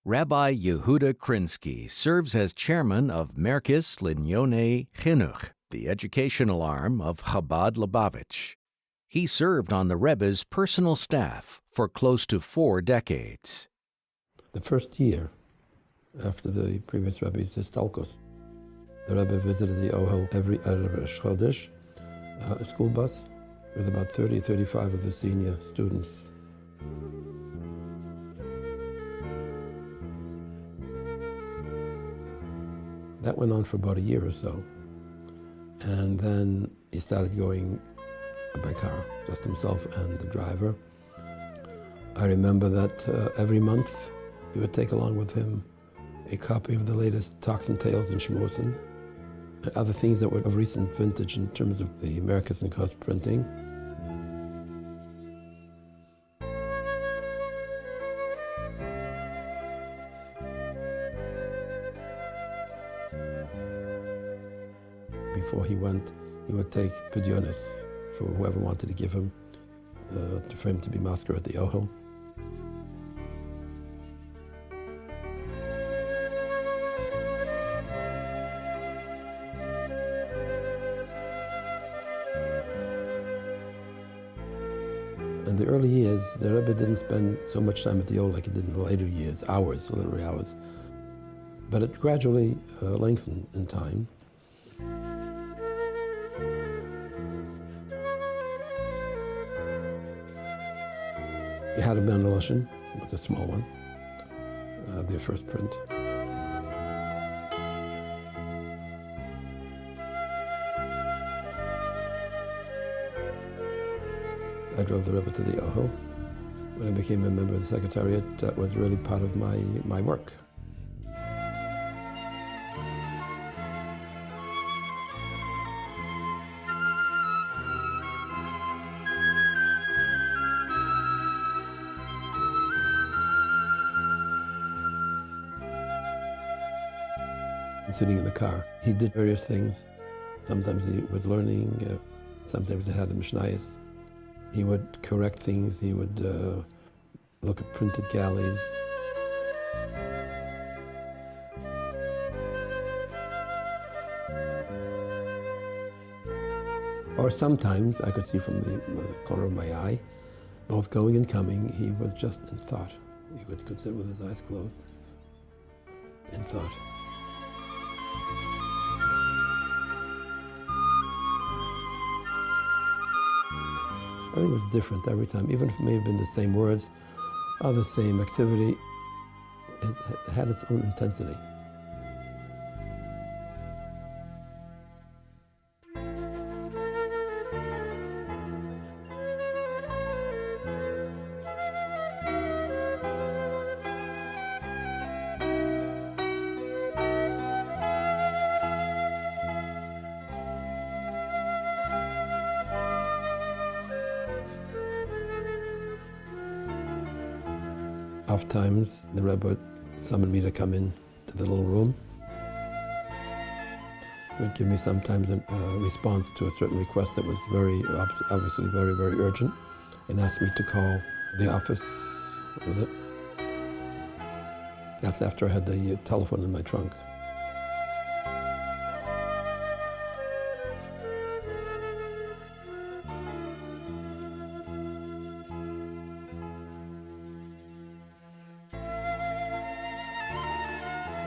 Rabbi Yehuda Krinsky serves as chairman of Merkis Linyonei Chinuch, the educational arm of Chabad Lubavitch. He served on the Rebbe's personal staff for close to 4 decades. The first year after the previous Rebbe's Histalkos, the Rebbe visited the Ohel every Erev Rosh Chodesh, a school bus with about 35 of the senior students. That went on for about a year or so. And then he started going by car, just himself and the driver. I remember that every month he would take along with him a copy of the latest Talks and Tales in Shmuelson, and other things that were of recent vintage in terms of the Merkis and Kos printing. Before he went, he would take pidyonis for whoever wanted to give him, for him to be masker at the Ohel. In the early years, the Rebbe didn't spend so much time at the Ohel like he did in the later years, hours, literally hours. But it gradually lengthened in time. He had a Ben Loshen, it was a small one, the first print. I drove the Rebbe to the Ohel. When I became a member of the Secretariat, that was really part of my work. Sitting in the car, he did various things. Sometimes he was learning, sometimes he had a Mishnayos. He would correct things, he would look at printed galleys. Or sometimes, I could see from the corner of my eye, both going and coming, he was just in thought. He could sit with his eyes closed, in thought. I think it was different every time, even if it may have been the same words or the same activity, it had its own intensity. Oftentimes, the Rebbe would summon me to come in to the little room. He would give me sometimes a response to a certain request that was obviously very, very urgent, and ask me to call the office with it. That's after I had the telephone in my trunk.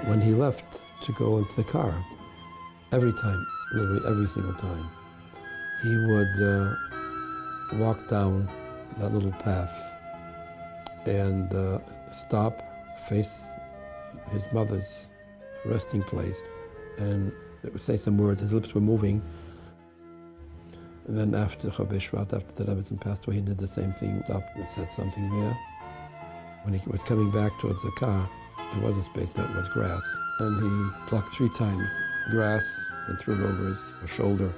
When he left to go into the car, every time, literally every single time, he would walk down that little path and stop, face his mother's resting place, and it would say some words. His lips were moving. And then after Chabad, after the Rebbe passed away, he did the same thing, stopped and said something there. When he was coming back towards the car, there was a space that was grass, and he plucked 3 times grass and threw it over his shoulder.